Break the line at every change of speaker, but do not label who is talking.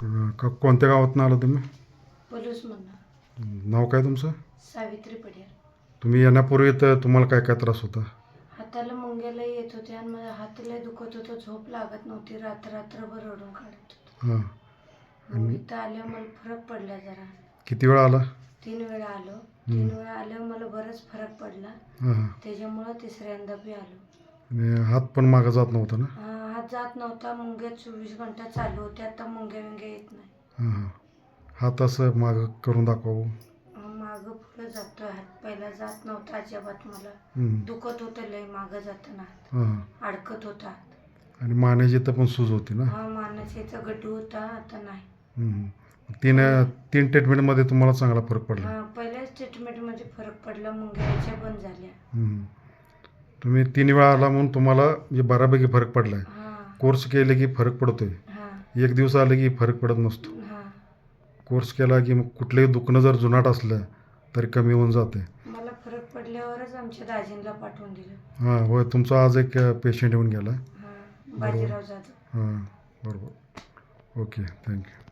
कोणत्या गावातून आला तुम्ही?
पलूस म्हणा.
नाव काय तुमचं?
सावित्री पडियार.
तुम्ही येण्यापूर्वी तर तुम्हाला काय काय त्रास होता?
हाताला मुंग्याला येत होते आणि माझ्या हाताला दुखत होतं, झोप लागत नव्हती, रात्रभर रडून काढत होतं.
हां.
मग इथं आल्यावर मला फरक पडला जरा.
किती वेळा आला?
3 वेळा आलो. 3 वेळा आल्यावर मला बरंच फरक पडला.
हां.
त्याच्यामुळं तिसऱ्यांदा बी आलो.
आणि हात पण मागं जात नव्हता ना?
हात जात नव्हता. मुंग्या 24 घंटा चालू होत्या. आता मुंग्या येत नाही.
हां. हात असं मागं करून दाखवा.
मागं पुढं जातो हात. पहिला जात नव्हता अजिबात मला. दुखत होतं लय मागं जाताना.
हां.
अडकत होता हात.
आणि मानेची तर पण सूज होती ना?
हा, मानेचा इथं गड्डू होता, आता नाही.
3 ट्रीटमेंटमध्ये तुम्हाला चांगला फरक पडला?
हां, पहिल्याच ट्रीटमेंटमध्ये फरक पडला. मुंग्या यायच्या बंद झाल्या.
तुम्ही 3 वेळा आला म्हणून तुम्हाला म्हणजे बऱ्यापैकी फरक पडला आहे. कोर्स केले की फरक पडतोय. 1 दिवस आले की फरक पडत नसतो. कोर्स केला की मग कुठलंही दुखणं जर जुनाट असलं तरी कमी होऊन जाते.
मला फरक पडल्यावरच आमच्या दाजींना पाठवून दिलं.
हां, होय. तुमचा आज एक पेशंट येऊन गेला.
हां, बाजीराव जाधव.
हां, बरोबर. Okay, thank you.